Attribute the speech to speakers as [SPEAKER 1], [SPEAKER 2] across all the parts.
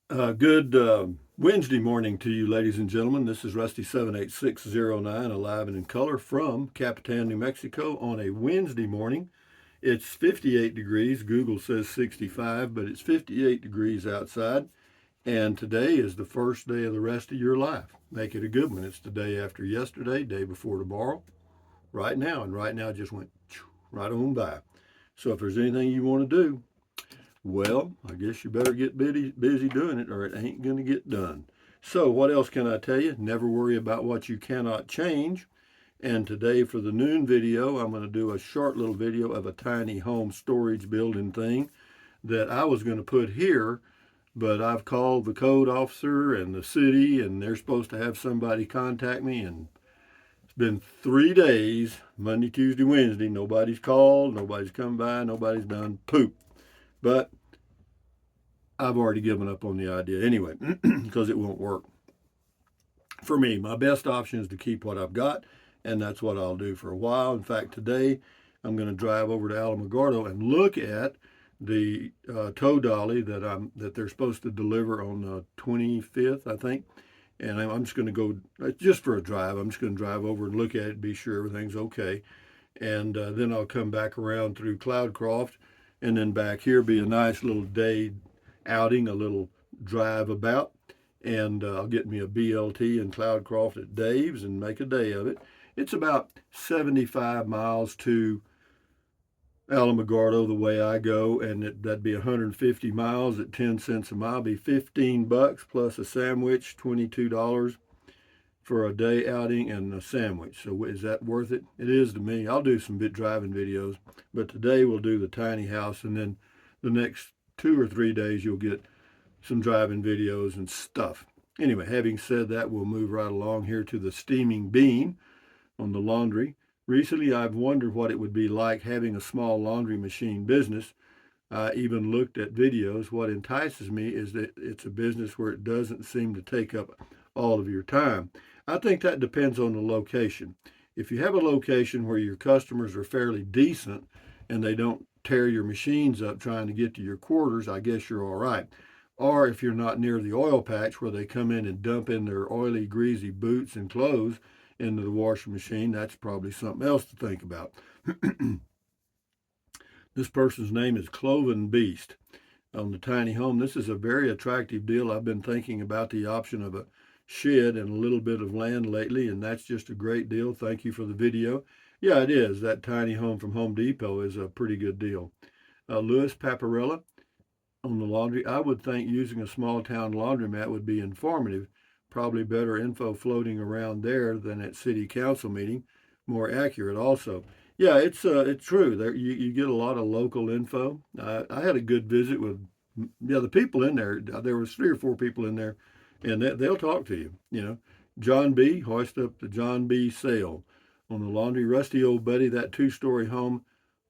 [SPEAKER 1] Good Wednesday morning to you, ladies and gentlemen. This is Rusty 78609, alive and in color from Capitan, New Mexico on a Wednesday morning. It's 58 degrees. Google says 65, but it's 58 degrees outside. And today is the first day of the rest of your life. Make it a good one. It's the day after yesterday, day before tomorrow, right now. And right now just went right on by. So if there's anything you want to do, well, I guess you better get busy doing it or it ain't going to get done. So, what else can I tell you? Never worry about what you cannot change. And today, for the noon video, I'm going to do a short little video of a tiny home storage building thing that I was going to put here, but I've called the code officer and the city, and they're supposed to have somebody contact me. And it's been 3 days, Monday, Tuesday, Wednesday. Nobody's called, nobody's come by, nobody's done poop. But I've already given up on the idea anyway because it won't work. For me, my best option is to keep what I've got, and that's what I'll do for a while. In fact, today I'm going to drive over to Alamogordo and look at the tow dolly that they're supposed to deliver on the 25th, I think. And I'm just going to go just for a drive. I'm just going to drive over and look at it, be sure everything's okay, and then I'll come back around through Cloudcroft, and then back here be a nice little day outing, a little drive about, and I'll get me a BLT in Cloudcroft at Dave's and make a day of it. It's about 75 miles to Alamogordo the way I go, and that'd be 150 miles at 10 cents a mile, be $15 plus a sandwich, $22 for a day outing and a sandwich. So is that worth it? It is to me. I'll do some bit driving videos, but today we'll do the tiny house, and then the next 2 or 3 days you'll get some driving videos and stuff. Anyway, having said that, we'll move right along here to the steaming bean on the laundry. Recently, I've wondered what it would be like having a small laundry machine business. I even looked at videos. What entices me is that it's a business where it doesn't seem to take up all of your time. I think that depends on the location. If you have a location where your customers are fairly decent and they don't tear your machines up trying to get to your quarters, I guess you're all right. Or if you're not near the oil patch where they come in and dump in their oily, greasy boots and clothes into the washing machine, that's probably something else to think about. This person's name is Cloven Beast on the tiny home. This is a very attractive deal. I've been thinking about the option of a shed and a little bit of land lately, and that's just a great deal. Thank you for the video. Yeah, it is. That tiny home from Home Depot is a pretty good deal. Louis Paparella on the laundry. I would think using a small town laundromat would be informative. Probably better info floating around there than at city council meeting. More accurate also. Yeah, it's true. There you get a lot of local info. I had a good visit with the people in there. There was 3 or 4 people in there, and they'll talk to you. John B. Hoist up the John B. sale on the laundry. Rusty old buddy, that 2-story home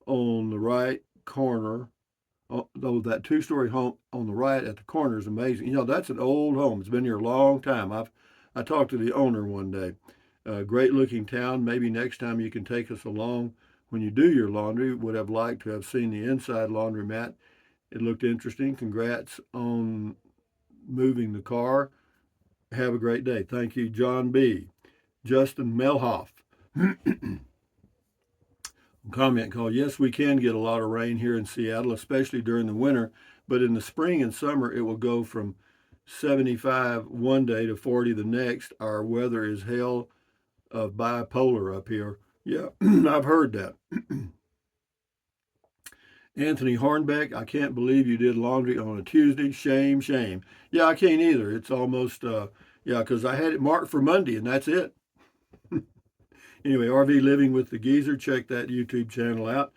[SPEAKER 1] on the right corner. Though that 2-story home on the right at the corner is amazing. That's an old home. It's been here a long time. I talked to the owner one day. Great looking town. Maybe next time you can take us along when you do your laundry. Would have liked to have seen the inside laundromat. It looked interesting. Congrats on moving the car. Have a great day. Thank you, John B. Justin Melhoff. Comment called, yes, we can get a lot of rain here in Seattle, especially during the winter, but in the spring and summer it will go from 75 one day to 40 the next. Our weather is hell of bipolar up here. Yeah, I've heard that. Anthony Hornbeck, I can't believe you did laundry on a Tuesday. Shame, shame. Yeah, I can't either. It's almost, because I had it marked for Monday and that's it. Anyway, RV Living with the Geezer, check that YouTube channel out.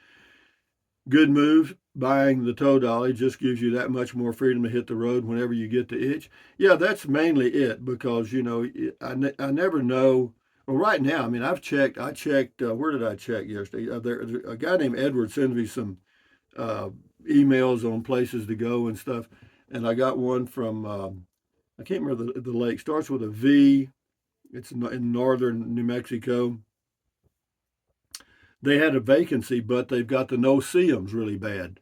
[SPEAKER 1] Good move. Buying the tow dolly just gives you that much more freedom to hit the road whenever you get the itch. Yeah, that's mainly it because, I never know. Well, right now, I mean, I checked, where did I check yesterday? A guy named Edward sends me some uh, emails on places to go and stuff. And I got one from, I can't remember the lake, starts with a V. It's in northern New Mexico. They had a vacancy, but they've got the no-see-ums really bad.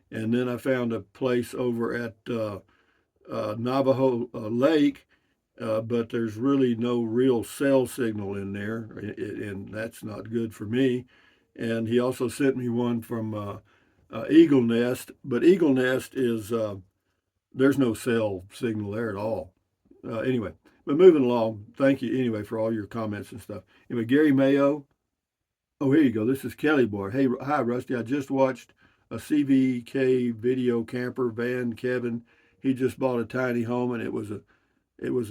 [SPEAKER 1] And then I found a place over at Navajo Lake, but there's really no real cell signal in there, and that's not good for me. And he also sent me one from Eagle Nest, but Eagle Nest is there's no cell signal there at all. Anyway, but moving along, thank you anyway for all your comments and stuff. Anyway, Gary Mayo. Oh, here you go. This is Kelly Boy. Hey, hi, Rusty. I just watched a CVK video camper van. Kevin, he just bought a tiny home, and it was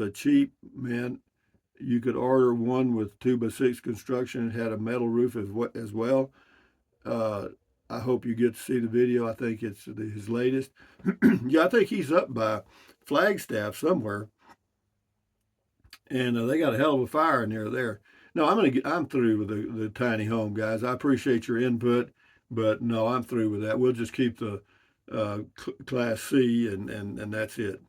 [SPEAKER 1] a cheap, man. You could order one with 2x6 construction. It had a metal roof as well. Uh, I hope you get to see the video. I think it's his latest. Yeah, I think he's up by Flagstaff somewhere, and they got a hell of a fire near there. No, I'm through with the tiny home, guys. I appreciate your input, but no, I'm through with that. We'll just keep the Class C, and that's it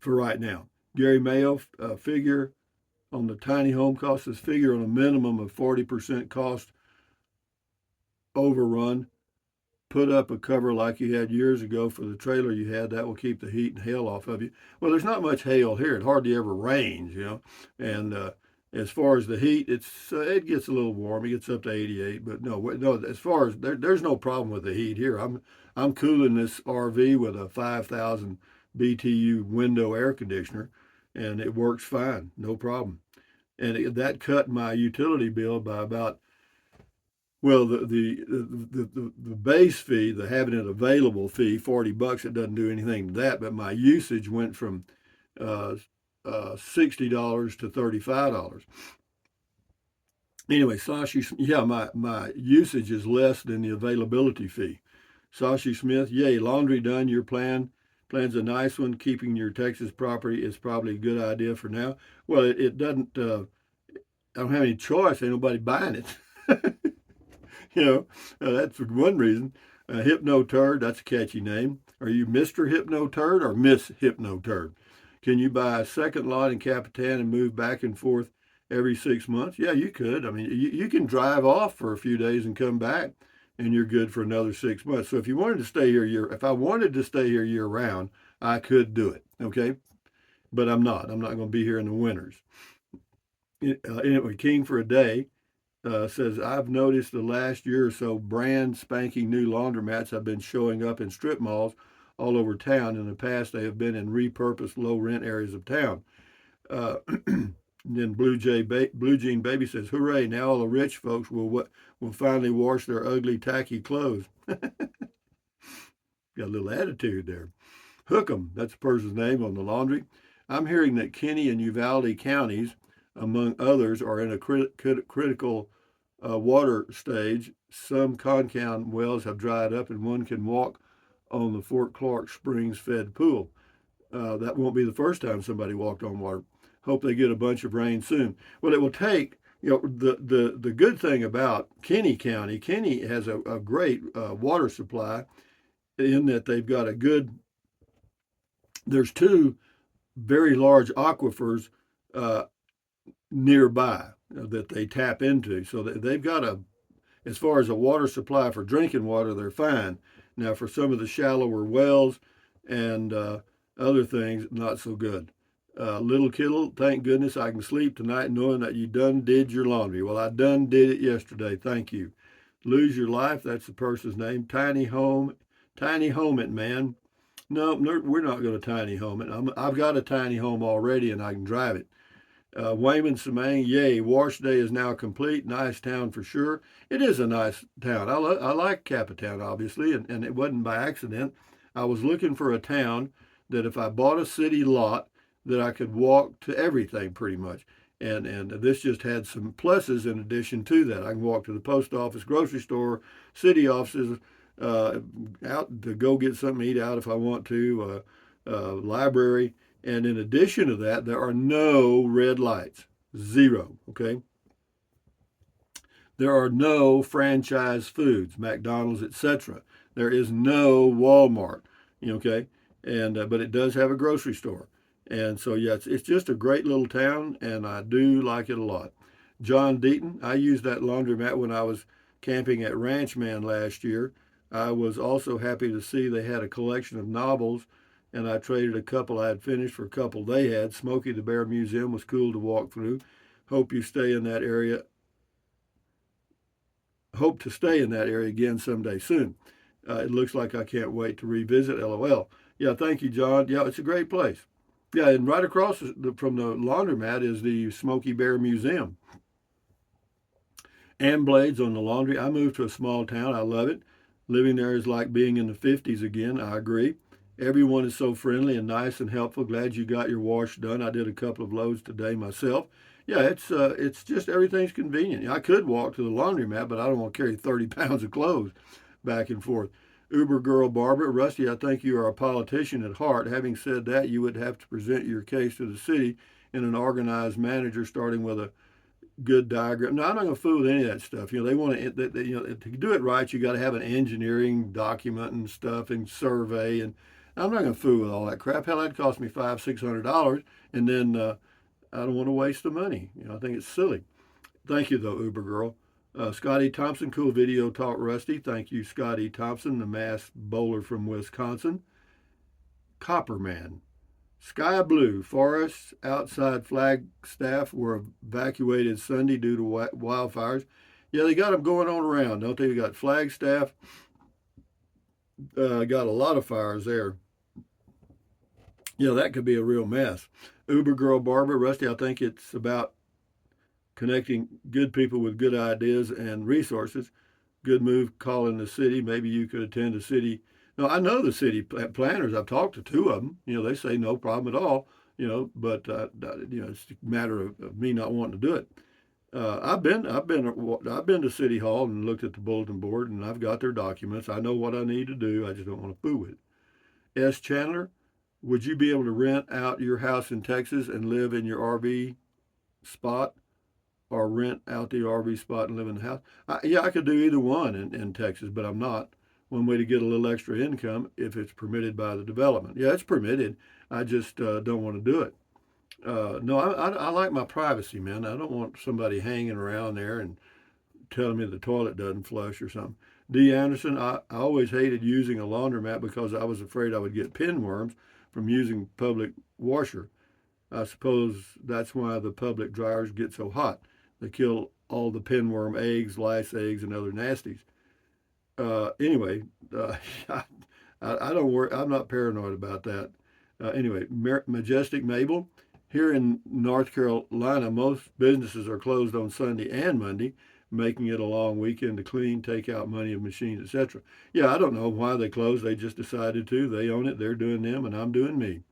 [SPEAKER 1] for right now. Gary Mayo, figure on the tiny home cost, says figure on a minimum of 40% cost overrun. Put up a cover like you had years ago for the trailer you had. That will keep the heat and hail off of you. Well, there's not much hail here. It hardly ever rains, And as far as the heat, it gets a little warm. It gets up to 88. But no. As far as there's no problem with the heat here. I'm cooling this RV with a 5,000 BTU window air conditioner, and it works fine, no problem. And that cut my utility bill by about, well, the base fee, the having it available fee, $40. It doesn't do anything to that, but my usage went from uh, $60 to $35. Anyway, Sashi, yeah, my usage is less than the availability fee. Sashi Smith, yay, laundry done. Your plan's a nice one. Keeping your Texas property is probably a good idea for now. Well, it doesn't. I don't have any choice. Ain't nobody buying it. That's one reason. Hypno Turd, that's a catchy name. Are you Mr. Hypno Turd or Miss Hypno Turd? Can you buy a second lot in Capitan and move back and forth every 6 months? Yeah, you could. I mean, you can drive off for a few days and come back, and you're good for another 6 months. So if you wanted to stay here if I wanted to stay here year round, I could do it. Okay, but I'm not. I'm not going to be here in the winters. Anyway, King for a Day says, I've noticed the last year or so brand spanking new laundromats have been showing up in strip malls all over town. In the past, they have been in repurposed low rent areas of town. Then Blue Jean Baby says, hooray, now all the rich folks will finally wash their ugly, tacky clothes. Got a little attitude there. Hookem, that's the person's name on the laundry. I'm hearing that Kinney and Uvalde counties, among others, are in a critical water stage. Some Concan wells have dried up, and one can walk on the Fort Clark Springs fed pool. That won't be the first time somebody walked on water. Hope they get a bunch of rain soon. Well, it will take. The good thing about Kinney County, Kinney has a great water supply in that they've got there's two very large aquifers nearby that they tap into. So they've got as far as a water supply for drinking water, they're fine. Now, for some of the shallower wells and other things, not so good. Little Kittle, thank goodness I can sleep tonight knowing that you done did your laundry. Well, I done did it yesterday. Thank you. Lose Your Life, that's the person's name. Tiny Home It, man. No, we're not going to tiny home it. I've got a tiny home already and I can drive it. Wayman Samang, yay, wash day is now complete. Nice town for sure. It is a nice town. I like Capitan, obviously, and it wasn't by accident. I was looking for a town that if I bought a city lot, that I could walk to everything pretty much. And this just had some pluses in addition to that. I can walk to the post office, grocery store, city offices, out to go get something to eat out if I want to, library. And in addition to that, there are no red lights. Zero, okay? There are no franchise foods, McDonald's, etc. There is no Walmart, okay? And but it does have a grocery store. And so, yeah, it's just a great little town, and I do like it a lot. John Deaton, I used that laundromat when I was camping at Ranchman last year. I was also happy to see they had a collection of novels and I traded a couple I had finished for a couple they had. Smokey the Bear Museum was cool to walk through. Hope you stay in that area. Hope to stay in that area again someday soon. It looks like I can't wait to revisit. LOL. Yeah, thank you, John. Yeah, it's a great place. Yeah, and right across from the laundromat is the Smokey Bear Museum. And blades on the laundry. I moved to a small town. I love it. Living there is like being in the 50s again. I agree. Everyone is so friendly and nice and helpful. Glad you got your wash done. I did a couple of loads today myself. Yeah, it's just everything's convenient. I could walk to the laundromat, but I don't want to carry 30 pounds of clothes back and forth. Uber girl Barbara, Rusty, I think you are a politician at heart. Having said that, you would have to present your case to the city in an organized manner, starting with a good diagram. No, I'm not going to fool with any of that stuff. They want to, to do it right, you got to have an engineering document and stuff and survey. And I'm not going to fool with all that crap. Hell, that cost me $500-600, and then I don't want to waste the money. I think it's silly. Thank you, though, Uber girl. Scotty Thompson, cool video talk, Rusty. Thank you, Scotty Thompson, the mass bowler from Wisconsin. Copperman. Sky blue. Forests outside Flagstaff were evacuated Sunday due to wildfires. Yeah, they got them going on around, don't they? They got Flagstaff. Got a lot of fires there. Yeah, that could be a real mess. Uber girl Barbara, Rusty, I think it's about connecting good people with good ideas and resources. Good move calling the city. Maybe you could attend a city. No, I know the city planners. I've talked to two of them. They say no problem at all. But it's a matter of me not wanting to do it. I've been to City Hall and looked at the bulletin board, and I've got their documents. I know what I need to do. I just don't want to fool with it. S. Chandler, would you be able to rent out your house in Texas and live in your RV spot, or rent out the RV spot and live in the house? Yeah, I could do either one in Texas, but I'm not. One way to get a little extra income if it's permitted by the development. Yeah, it's permitted. I just don't want to do it. No, I like my privacy, man. I don't want somebody hanging around there and telling me the toilet doesn't flush or something. D. Anderson, I always hated using a laundromat because I was afraid I would get pinworms from using public washer. I suppose that's why the public dryers get so hot. They kill all the pinworm eggs, lice eggs, and other nasties. Anyway, I don't worry. I'm not paranoid about that. Anyway, Majestic Mabel, here in North Carolina, most businesses are closed on Sunday and Monday, making it a long weekend to clean, take out money of machines, etc. Yeah, I don't know why they closed. They just decided to. They own it. They're doing them, and I'm doing me.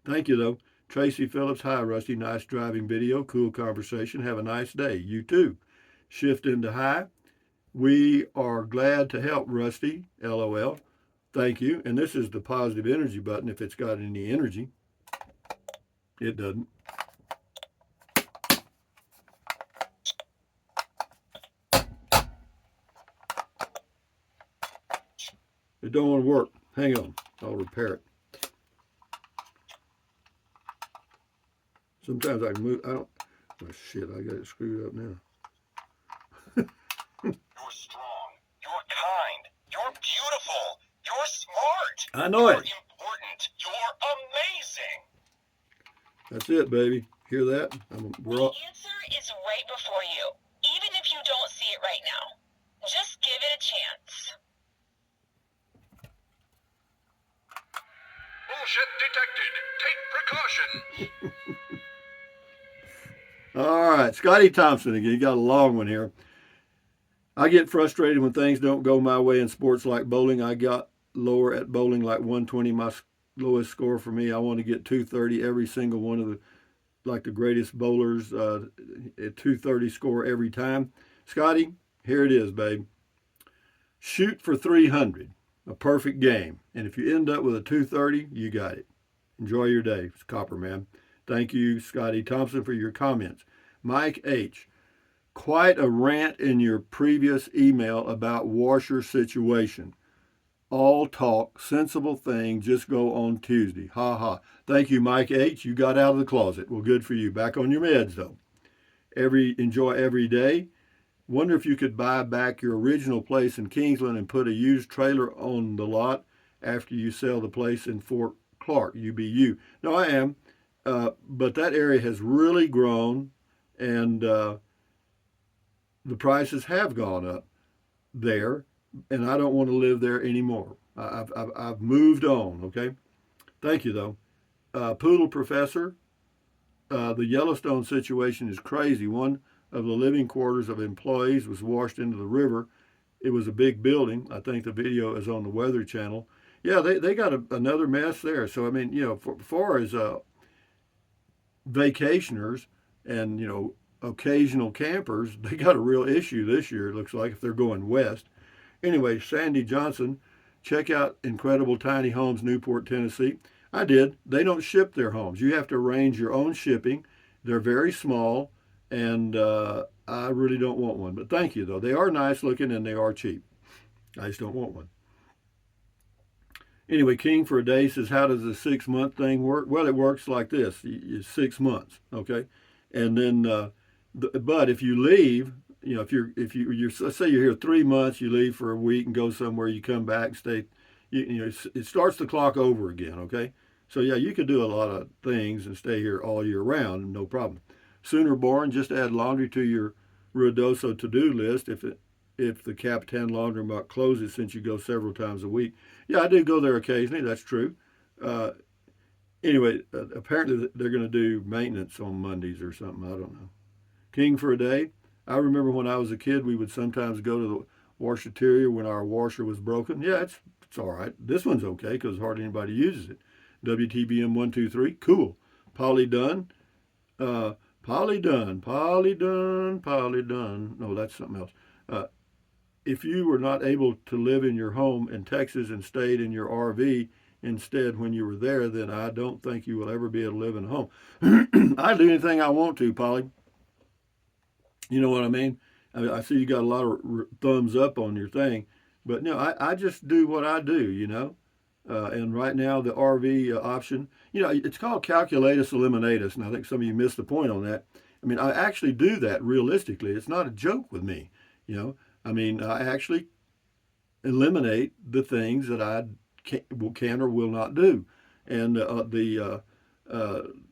[SPEAKER 1] Thank you, though. Tracy Phillips, hi, Rusty. Nice driving video. Cool conversation. Have a nice day. You too. Shift into high. We are glad to help, Rusty. LOL. Thank you. And this is the positive energy button if it's got any energy. It doesn't. It don't want to work. Hang on. I'll repair it. Sometimes I can move. I don't. Oh, shit. I got it screwed up now.
[SPEAKER 2] You're strong. You're kind. You're beautiful. You're smart.
[SPEAKER 1] I know it.
[SPEAKER 2] You're important. You're amazing.
[SPEAKER 1] That's it, baby. Hear that?
[SPEAKER 3] The answer is right before you, even if you don't see it right now. Just give it a chance.
[SPEAKER 2] Bullshit detected. Take precautions.
[SPEAKER 1] All right, Scotty Thompson again. You got a long one here. I get frustrated when things don't go my way in sports like bowling. I got lower at bowling like 120, my lowest score for me. I want to get 230 every single one of the greatest bowlers, at 230 score every time. Scotty, here it is, babe. Shoot for 300, a perfect game. And if you end up with a 230, you got it. Enjoy your day. It's Copperman. Thank you, Scotty Thompson, for your comments. Mike H., quite a rant in your previous email about washer situation. All talk, sensible thing, just go on Tuesday. Ha ha. Thank you, Mike H. You got out of the closet. Well, good for you. Back on your meds, though. Enjoy every day. Wonder if you could buy back your original place in Kingsland and put a used trailer on the lot after you sell the place in Fort Clark, UBU. No, I am. But that area has really grown, and the prices have gone up there, and I don't want to live there anymore. I've moved on, okay? Thank you, though. Poodle Professor, the Yellowstone situation is crazy. One of the living quarters of employees was washed into the river. It was a big building. I think the video is on the Weather Channel. Yeah, they got another mess there. So, I mean, for far as vacationers and, occasional campers, they got a real issue this year, it looks like, if they're going west. Anyway, Sandy Johnson, check out Incredible Tiny Homes, Newport, Tennessee. I did. They don't ship their homes. You have to arrange your own shipping. They're very small, and I really don't want one. But thank you, though. They are nice looking, and they are cheap. I just don't want one. Anyway, King for a Day says, how does the 6-month thing work? Well, it works like this. It's 6 months, okay? And then, but if you leave, if you're let's say you're here 3 months, you leave for a week and go somewhere, you come back, stay, it starts the clock over again, okay? So yeah, you could do a lot of things and stay here all year round, no problem. Sooner Born, just add laundry to your Ruidoso to-do list if the Capitan laundromat closes, since you go several times a week. Yeah, I do go there occasionally, that's true. Anyway, apparently they're going to do maintenance on Mondays or something, I don't know. King for a Day, I remember when I was a kid, we would sometimes go to the washateria when our washer was broken. Yeah, it's all right. This one's okay because hardly anybody uses it. WTBM 123, cool. Polly Dunn, Polly Dunn. No, that's something else. If you were not able to live in your home in Texas and stayed in your RV instead when you were there, then I don't think you will ever be able to live in a home. I do anything I want to, Polly. You know what I mean? I see you got a lot of thumbs up on your thing, but no, I just do what I do, and right now the RV option, it's called calculatus eliminatus, and I think some of you missed the point on that. I mean, I actually do that realistically. It's not a joke with me, I mean, I actually eliminate the things that I can or will not do, and the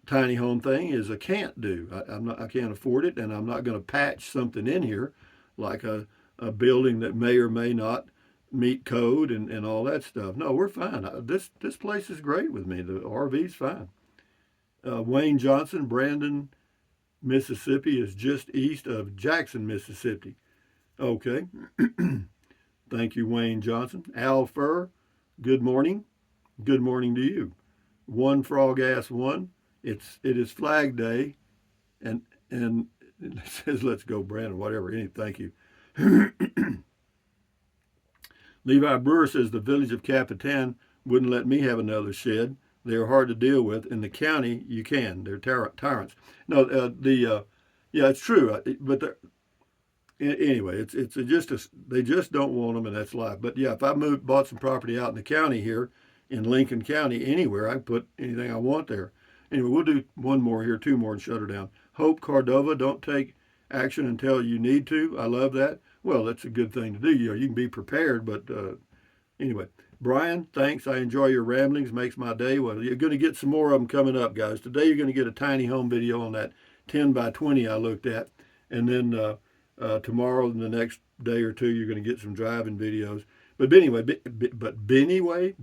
[SPEAKER 1] tiny home thing is a can't do. I can't afford it, and I'm not going to patch something in here like a building that may or may not meet code and all that stuff. No, we're fine. This place is great with me. The RV's fine. Wayne Johnson, Brandon, Mississippi is just east of Jackson, Mississippi. Okay. Thank you, Wayne Johnson. Al Furr, good morning. Good morning to you. One Frog Ass One. It is Flag Day, and it says let's go, Brandon. Whatever. Thank you. Levi Brewer says the village of Capitan wouldn't let me have another shed. They are hard to deal with. In the county, you can. They're tyrants. No, yeah, it's true. But anyway, it's just they just don't want them, and that's life. But yeah, if I bought some property out in the county here, in Lincoln County, anywhere, I can put anything I want there. Anyway, we'll do one more here, 2 more, and shut her down. Hope Cordova, don't take action until you need to. I love that. Well, that's a good thing to do. You can be prepared, but anyway. Brian, thanks. I enjoy your ramblings. Makes my day. Well, you're going to get some more of them coming up, guys. Today you're going to get a tiny home video on that 10 by 20 I looked at. And then tomorrow and the next day or two, you're going to get some driving videos. But anyway, Benny Way,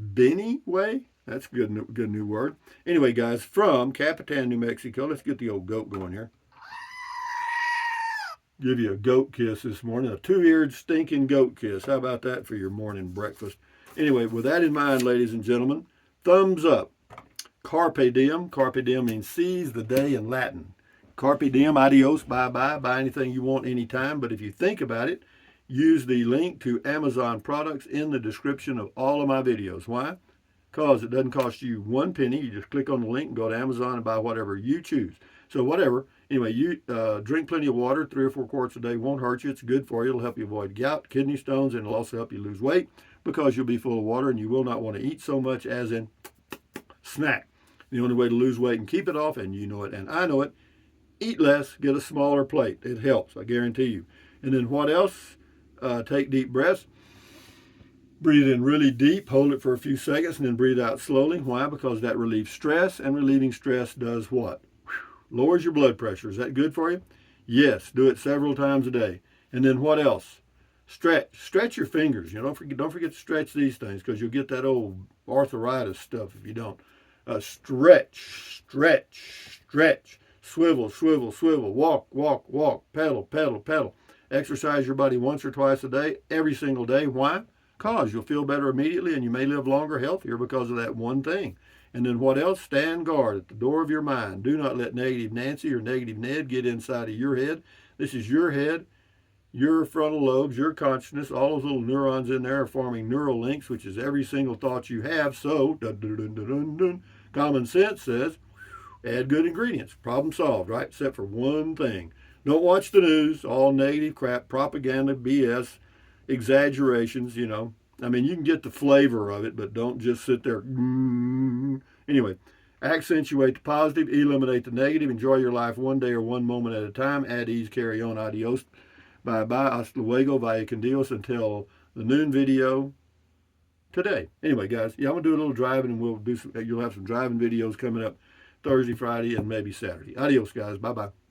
[SPEAKER 1] that's a good new word. Anyway, guys, from Capitan, New Mexico, let's get the old goat going here. Give you a goat kiss this morning, a 2-eared stinking goat kiss. How about that for your morning breakfast? Anyway, with that in mind, ladies and gentlemen, thumbs up. Carpe diem. Carpe diem means seize the day in Latin. Carpe diem, adios, bye-bye. Buy anything you want anytime. But if you think about it, use the link to Amazon products in the description of all of my videos. Why? Because it doesn't cost you 1 penny. You just click on the link and go to Amazon and buy whatever you choose. So whatever. Anyway, you drink plenty of water. 3 or 4 quarts a day won't hurt you. It's good for you. It'll help you avoid gout, kidney stones, and it'll also help you lose weight because you'll be full of water and you will not want to eat so much as in snack. The only way to lose weight and keep it off, and you know it and I know it, eat less, get a smaller plate. It helps, I guarantee you. And then what else? Take deep breaths. Breathe in really deep, hold it for a few seconds, and then breathe out slowly. Why? Because that relieves stress, and relieving stress does what? Lowers your blood pressure. Is that good for you? Yes. Do it several times a day. And then what else? Stretch your fingers. Don't forget to stretch these things because you'll get that old arthritis stuff if you don't. Stretch. Swivel, swivel, swivel. Walk, walk, walk. Pedal, pedal, pedal. Exercise your body once or twice a day, every single day. Why? Because you'll feel better immediately and you may live longer, healthier because of that one thing. And then what else? Stand guard at the door of your mind. Do not let negative Nancy or negative Ned get inside of your head. This is your head, your frontal lobes, your consciousness. All those little neurons in there are forming neural links, which is every single thought you have. So, common sense says, add good ingredients. Problem solved, right? Except for one thing. Don't watch the news, all negative crap, propaganda, BS, exaggerations, I mean, you can get the flavor of it, but don't just sit there. Anyway, accentuate the positive, eliminate the negative, enjoy your life one day or one moment at a time. At ease, carry on, adios, bye-bye, hasta luego, vaya con Dios, until the noon video today. Anyway, guys, I'm going to do a little driving, and you'll have some driving videos coming up Thursday, Friday, and maybe Saturday. Adios, guys. Bye-bye.